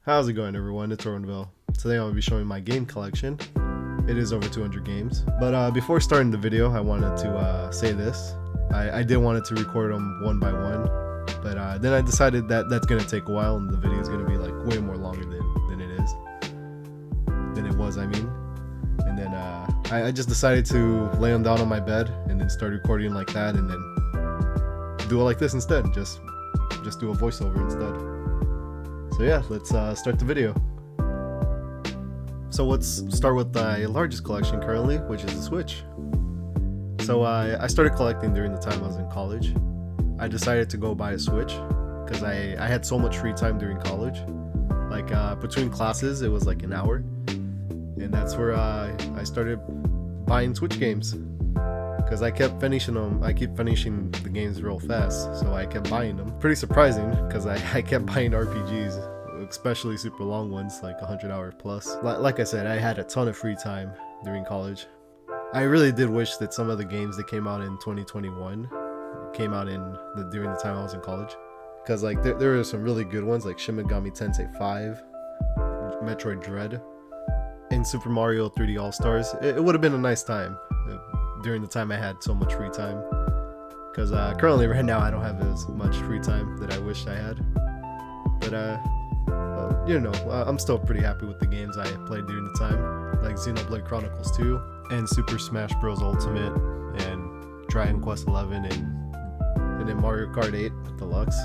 How's it going, everyone? It's Orwinville. Today I'm going to be showing my game collection. It is over 200 games. But before starting the video, I wanted to say this. I did want to record them one by one, but then I decided that that's going to take a while and the video is going to be like way more longer than it is. Than it was, I mean. And then I just decided to lay them down on my bed and then start recording like that and then do it like this instead. Just do a voiceover instead. So yeah, let's start the video. So let's start with my largest collection currently, which is the Switch. So I started collecting during the time I was in college. I decided to go buy a Switch because I had so much free time during college. Like between classes, it was like an hour. And that's where I started buying Switch games. Because I kept finishing them. I keep finishing the games real fast, so I kept buying them. Pretty surprising, because I kept buying RPGs, especially super long ones, like 100 hours plus. Like I said, I had a ton of free time during college. I really did wish that some of the games that came out in 2021 came out during the time I was in college. Because like there were some really good ones, like Shin Megami Tensei 5, Metroid Dread, and Super Mario 3D All-Stars. It would have been a nice time during the time I had so much free time, because currently right now I don't have as much free time that I wish I had, but I'm still pretty happy with the games I played during the time, like Xenoblade Chronicles 2 and Super Smash Bros. Ultimate and Dragon Quest 11 and then Mario Kart 8 Deluxe.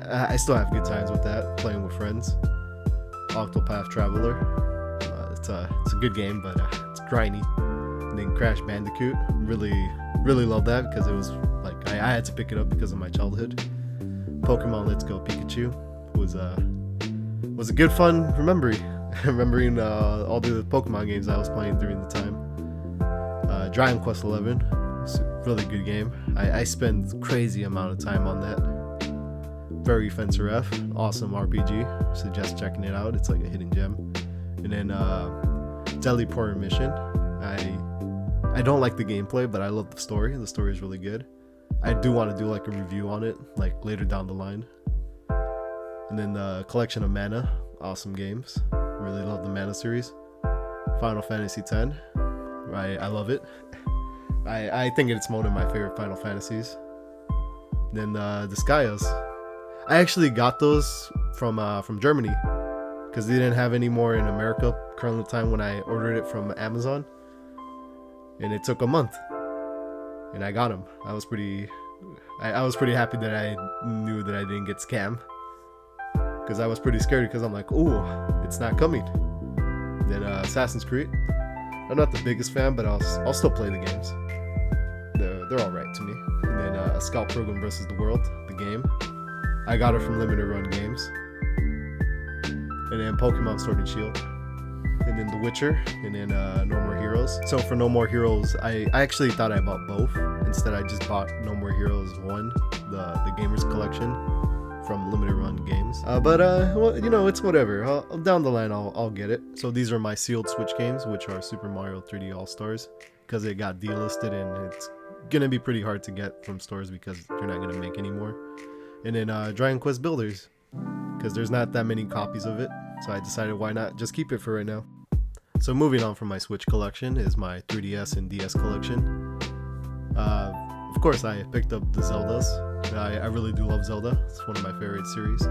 I still have good times with that, playing with friends. Octopath Traveler, it's a good game, but it's grindy. And then Crash Bandicoot, really love that because it was like I had to pick it up because of my childhood. Pokemon Let's Go Pikachu was a good fun remembering all the Pokemon games I was playing during the time. Dragon Quest 11, it's a really good game. I spent crazy amount of time on that. Very Fencer F, awesome RPG. Suggest checking it out. It's like a hidden gem. And then Deadly Porter Mission. I don't like the gameplay, but I love the story. The story is really good. I do want to do like a review on it, like later down the line. And then the Collection of Mana, awesome games. Really love the Mana series. Final Fantasy X, I love it. I think it's one of my favorite Final Fantasies. Then Disgaeas. I actually got those from Germany because they didn't have any more in America current the time when I ordered it from Amazon. And it took a month, and I got them. I was pretty happy that I knew that I didn't get scammed, because I was pretty scared because I'm like, ooh, it's not coming. Then Assassin's Creed. I'm not the biggest fan, but I'll still play the games. They're all right to me. And then Scout Pilgrim vs. the World, the game. I got it from Limited Run Games. And then Pokemon Sword and Shield. And then The Witcher, and then No More Heroes. So for No More Heroes, I actually thought I bought both. Instead, I just bought No More Heroes 1, the Gamers Collection from Limited Run Games. Well, it's whatever. Down the line, I'll get it. So these are my sealed Switch games, which are Super Mario 3D All-Stars, because it got delisted and it's gonna be pretty hard to get from stores because they're not gonna make anymore. And then Dragon Quest Builders, because there's not that many copies of it. So I decided why not just keep it for right now. So moving on from my Switch collection is my 3DS and DS collection. Of course, I picked up the Zeldas. I really do love Zelda. It's one of my favorite series.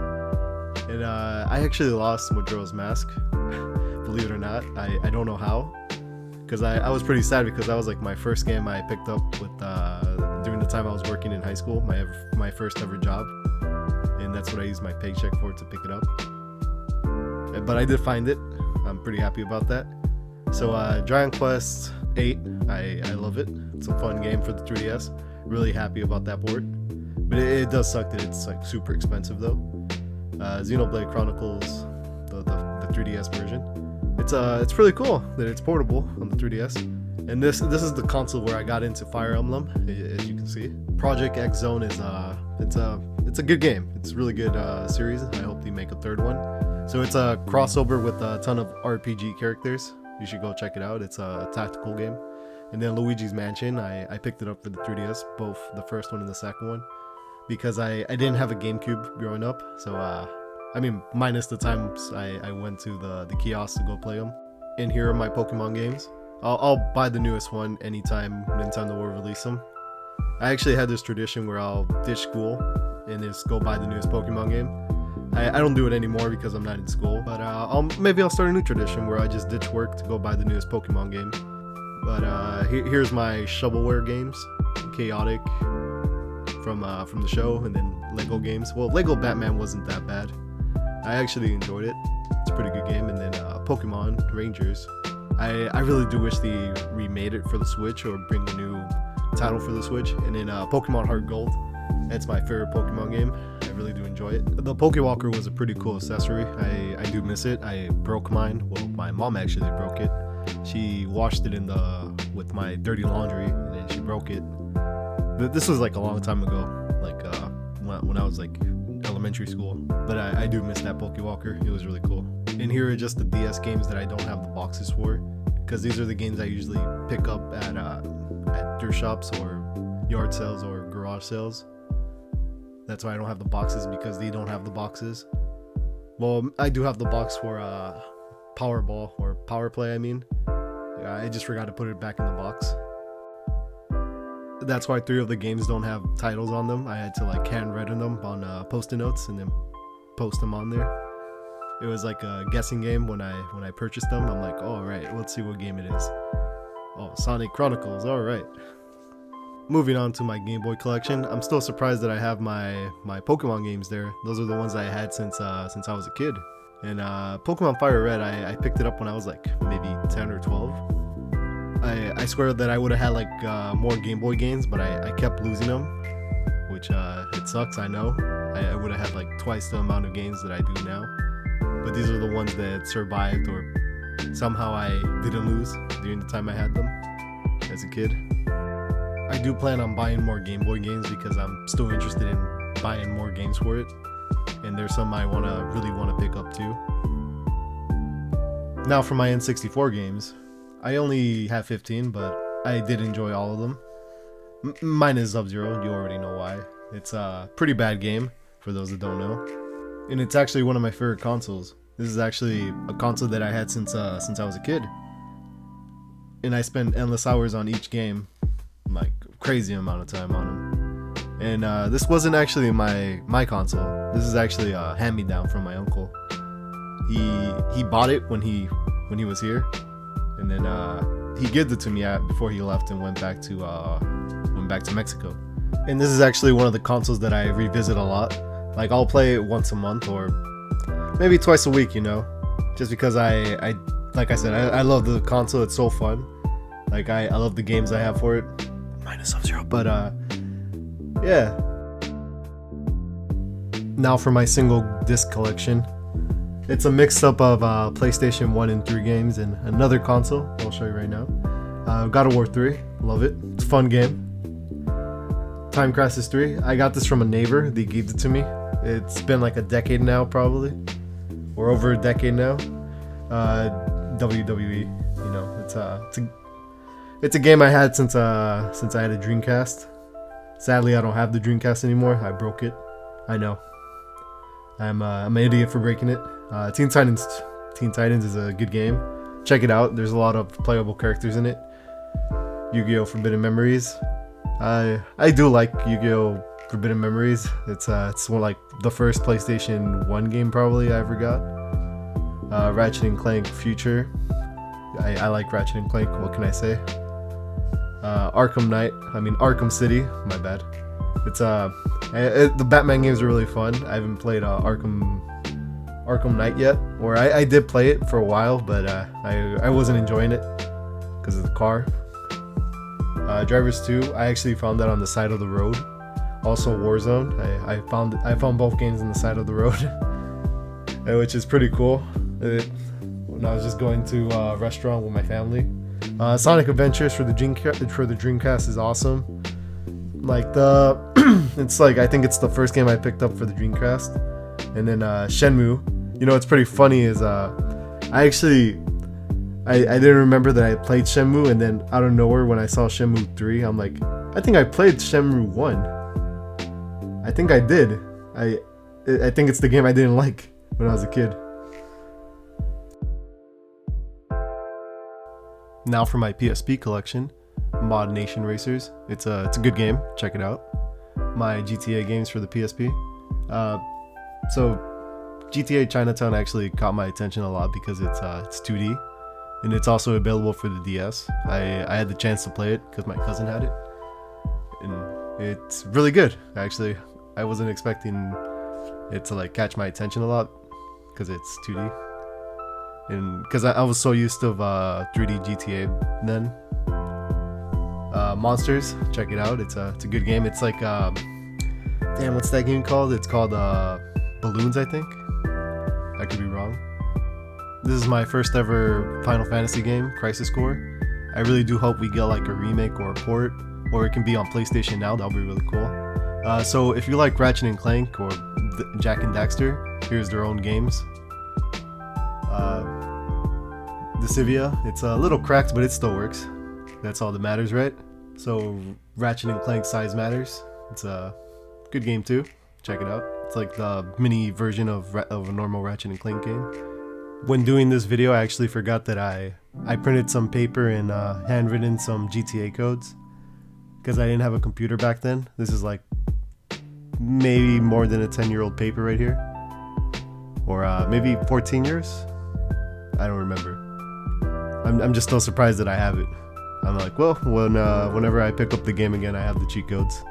And I actually lost Majora's Mask. Believe it or not, I don't know how. Because I was pretty sad because that was like my first game I picked up with during the time I was working in high school, my first ever job. And that's what I used my paycheck for, to pick it up. But I did find it. I'm pretty happy about that. So Dragon Quest 8, I love it. It's a fun game for the 3DS. Really happy about that board. But it does suck that it's like super expensive though. Xenoblade Chronicles, the 3DS version. It's really cool that it's portable on the 3DS. And this is the console where I got into Fire Emblem, as you can see. Project X Zone is it's a good game. It's a really good series. I hope they make a third one. So it's a crossover with a ton of RPG characters. You should go check it out. It's a tactical game. And then Luigi's Mansion, I picked it up for the 3DS, both the first one and the second one, because I didn't have a GameCube growing up. So I mean, minus the times I went to the kiosk to go play them. And here are my Pokemon games. I'll buy the newest one anytime Nintendo will release them. I actually had this tradition where I'll ditch school and just go buy the newest Pokemon game. I don't do it anymore because I'm not in school, but maybe I'll start a new tradition where I just ditch work to go buy the newest Pokemon game. But here's my shovelware games: Chaotic from the show, and then Lego games. Well, Lego Batman wasn't that bad. I actually enjoyed it. It's a pretty good game. And then Pokemon Rangers. I really do wish they remade it for the Switch or bring a new title for the Switch. And then Pokemon Heart Gold. That's my favorite Pokemon game. I really do enjoy it. The Pokewalker was a pretty cool accessory. I do miss it. I broke mine. Well, my mom actually broke it. She washed it with my dirty laundry, and then she broke it. This was like a long time ago, like when I was like elementary school. But I do miss that Pokewalker. It was really cool. And here are just the DS games that I don't have the boxes for, because these are the games I usually pick up at thrift shops or yard sales or garage sales. That's why I don't have the boxes, because they don't have the boxes. Well, I do have the box for Powerball or Power Play, I mean. I just forgot to put it back in the box. That's why 3 of the games don't have titles on them. I had to like handwrite them on Post-it notes and then post them on there. It was like a guessing game when I purchased them. I'm like, oh, all right, let's see what game it is. Oh, Sonic Chronicles, all right. Moving on to my Game Boy collection, I'm still surprised that I have my Pokemon games there. Those are the ones I had since I was a kid. And Pokemon Fire Red, I picked it up when I was like maybe 10 or 12. I swear that I would have had like more Game Boy games, but I kept losing them, which it sucks, I know. I would have had like twice the amount of games that I do now. But these are the ones that survived, or somehow I didn't lose during the time I had them as a kid. I do plan on buying more Game Boy games because I'm still interested in buying more games for it. And there's some I really want to pick up too. Now for my N64 games, I only have 15, but I did enjoy all of them. Mine is Sub-Zero, you already know why. It's a pretty bad game, for those that don't know. And it's actually one of my favorite consoles. This is actually a console that I had since I was a kid. And I spent endless hours on each game, like crazy amount of time on them. And this wasn't actually my console. This is actually a hand-me-down from my uncle. He bought it when he was here, and then he gave it to me before he left and went back to Mexico. And this is actually one of the consoles that I revisit a lot. Like I'll play it once a month or maybe twice a week, you know, just because I like I said, I love the console. It's so fun. Like I love the games I have for it. Minus Sub-Zero, but yeah. Now for my single disc collection. It's a mix up of PlayStation 1 and 3 games and another console. I'll show you right now. God of War 3, love it. It's a fun game. Time Crisis 3, I got this from a neighbor. They gave it to me. It's been like a decade now, probably, or over a decade now. WWE, you know, it's a game I had since I had a Dreamcast. Sadly, I don't have the Dreamcast anymore. I broke it. I know. I'm an idiot for breaking it. Teen Titans is a good game. Check it out. There's a lot of playable characters in it. Yu-Gi-Oh! Forbidden Memories. I do like Yu-Gi-Oh! Forbidden Memories. It's one like the first PlayStation 1 game probably I ever got. Ratchet and Clank Future. I like Ratchet and Clank. What can I say? Arkham City. My bad. It's the Batman games are really fun. I haven't played Arkham Knight yet, or I did play it for a while, but I wasn't enjoying it because of the car. Drivers 2, I actually found that on the side of the road. Also Warzone, I found both games on the side of the road, which is pretty cool. When I was just going to a restaurant with my family. Sonic Adventures for the Dreamcast is awesome. Like it's like I think it's the first game I picked up for the Dreamcast, and then Shenmue. You know what's pretty funny is I didn't remember that I played Shenmue, and then out of nowhere when I saw Shenmue 3, I'm like, I think I played Shenmue 1. I think I did. I think it's the game I didn't like. when I was a kid. Now for my PSP collection, Mod Nation Racers. It's a good game. Check it out. My GTA games for the PSP. So GTA Chinatown actually caught my attention a lot because it's 2D, and it's also available for the DS. I had the chance to play it because my cousin had it, and it's really good. Actually, I wasn't expecting it to like catch my attention a lot because it's 2D, and because I was so used to 3D GTA then. Monsters, check it out. It's a good game. It's like damn, what's that game called? It's called Balloons, I think. I could be wrong. This is my first ever Final Fantasy game, Crisis Core. I really do hope we get like a remake or a port, or it can be on PlayStation Now. That'll be really cool. So if you like Ratchet and Clank or Jak and Daxter, here's their own games. Dissidia, it's a little cracked, but it still works. That's all that matters, right? So Ratchet and Clank size matters. It's a good game too. Check it out. It's like the mini version of a normal Ratchet and Clank game. When doing this video, I actually forgot that I printed some paper and handwritten some GTA codes because I didn't have a computer back then. This is like maybe more than a 10-year-old paper right here, or maybe 14 years. I don't remember. I'm just still surprised that I have it. I'm like, well, whenever I pick up the game again, I have the cheat codes.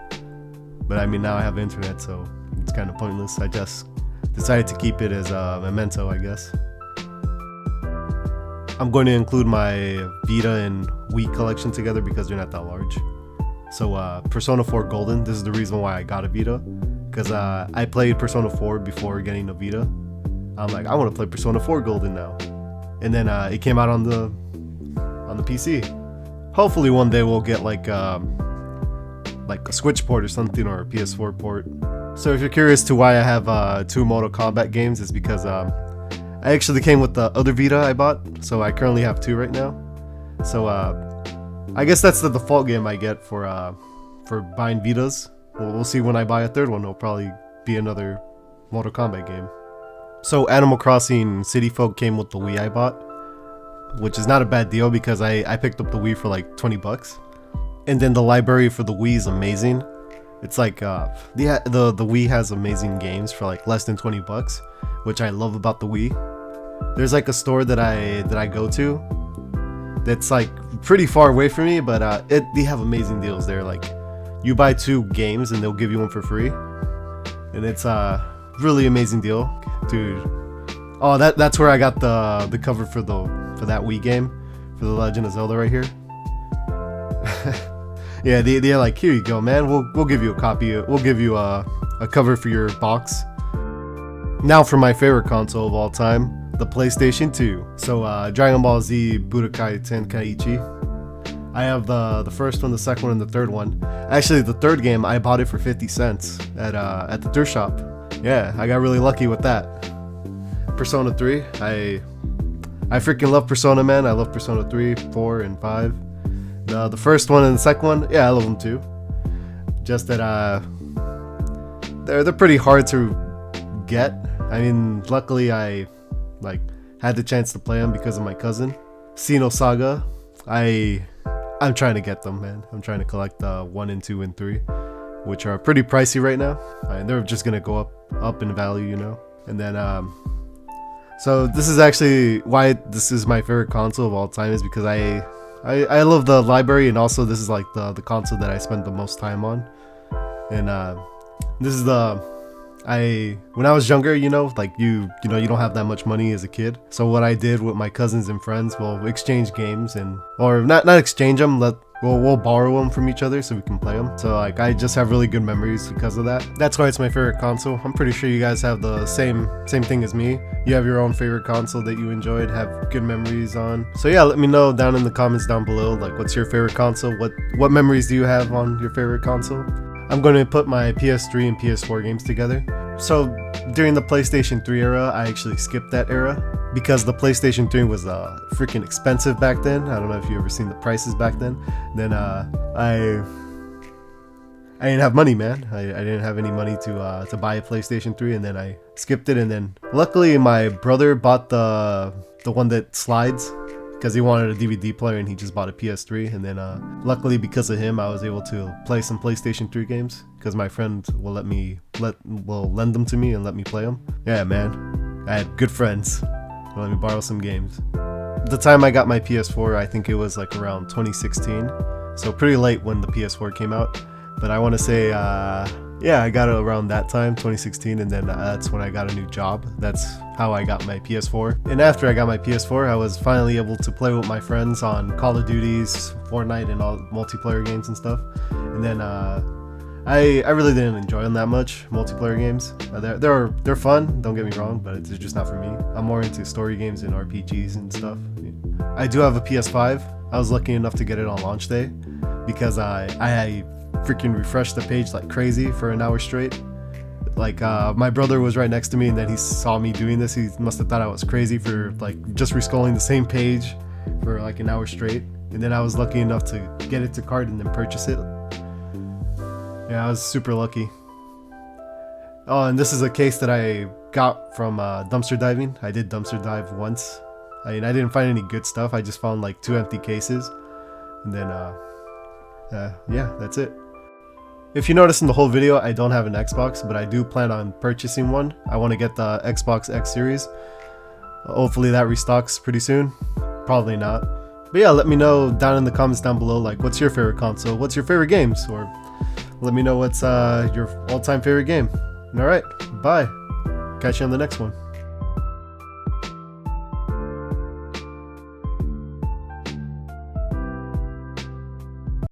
But I mean, now I have internet, so it's kind of pointless. I just decided to keep it as a memento, I guess. I'm going to include my Vita and Wii collection together because they're not that large. So Persona 4 Golden, this is the reason why I got a Vita. Because I played Persona 4 before getting a Vita. I'm like, I want to play Persona 4 Golden now. And then it came out on the PC. Hopefully one day we'll get like a Switch port or something, or a PS4 port. So if you're curious to why I have 2 Mortal Kombat games, it's because I actually came with the other Vita I bought, so I currently have 2 right now. So I guess that's the default game I get for buying Vitas. We'll see when I buy a 3rd one. It'll probably be another Mortal Kombat game. So Animal Crossing City Folk came with the Wii I bought, which is not a bad deal because I picked up the Wii for like $20. And then the library for the Wii is amazing. It's like the Wii has amazing games for like less than $20, which I love about the Wii. There's like a store that I go to that's like pretty far away from me, but they have amazing deals there. Like you buy 2 games and they'll give you one for free, and it's a really amazing deal, dude. Oh, that's where I got the cover for that Wii game, for The Legend of Zelda right here. Yeah, they're like, here you go, man. We'll give you a copy. We'll give you a cover for your box. Now for my favorite console of all time, the PlayStation 2. So Dragon Ball Z Budokai Tenkaichi. I have the first one, the second one, and the third one. Actually, the third game I bought it for 50 cents at the thrift shop. Yeah, I got really lucky with that. Persona 3. I freaking love Persona, man. I love Persona 3, 4, and 5. The first one and the second one, yeah, I love them too. Just that they're pretty hard to get. I mean, luckily I like had the chance to play them because of my cousin. Xenosaga, I'm trying to get them, man. I'm trying to collect 1 and 2 and 3, which are pretty pricey right now. They're just gonna go up in value, you know. And then so this is actually why this is my favorite console of all time, is because I love the library, and also this is like the console that I spend the most time on. And this is when I was younger, you know, like you don't have that much money as a kid. So what I did with my cousins and friends, we'll exchange games, or not exchange them, we'll borrow them from each other so we can play them. So like I just have really good memories because of that. That's why it's my favorite console. I'm pretty sure you guys have the same thing as me. You have your own favorite console that you enjoyed, have good memories on. So yeah, let me know down in the comments down below, like what's your favorite console? What memories do you have on your favorite console? I'm going to put my PS3 and PS4 games together. So during the PlayStation 3 era, I actually skipped that era because the PlayStation 3 was freaking expensive back then. I don't know if you ever seen the prices back then. Then I didn't have money, man. I didn't have any money to buy a PlayStation 3, and then I skipped it. And then luckily my brother bought the one that slides because he wanted a DVD player, and he just bought a PS3. And then luckily because of him, I was able to play some PlayStation 3 games because my friend will lend them to me and let me play them. Yeah, man, I had good friends who let me borrow some games. The time I got my PS4, I think it was like around 2016, so pretty late when the PS4 came out. But I want to say, yeah, I got it around that time, 2016, and then that's when I got a new job. That's how I got my PS4. And after I got my PS4, I was finally able to play with my friends on Call of Duties, Fortnite, and all multiplayer games and stuff. And then I really didn't enjoy them that much, multiplayer games. They're fun, don't get me wrong, but it's just not for me. I'm more into story games and RPGs and stuff. I do have a PS5. I was lucky enough to get it on launch day because I freaking refreshed the page like crazy for an hour straight. Like my brother was right next to me, and then he saw me doing this. He must have thought I was crazy for like just rescrolling the same page for like an hour straight. And then I was lucky enough to get it to cart and then purchase it. Yeah, I was super lucky. Oh, and this is a case that I got from dumpster diving. I did dumpster dive once. I mean, I didn't find any good stuff. I just found like 2 empty cases. And then yeah, that's it. If you notice in the whole video, I don't have an Xbox, but I do plan on purchasing one. I want to get the Xbox X Series. Hopefully that restocks pretty soon. Probably not. But yeah, let me know down in the comments down below, like, what's your favorite console? What's your favorite games? Or let me know what's your all-time favorite game. Alright, bye. Catch you on the next one.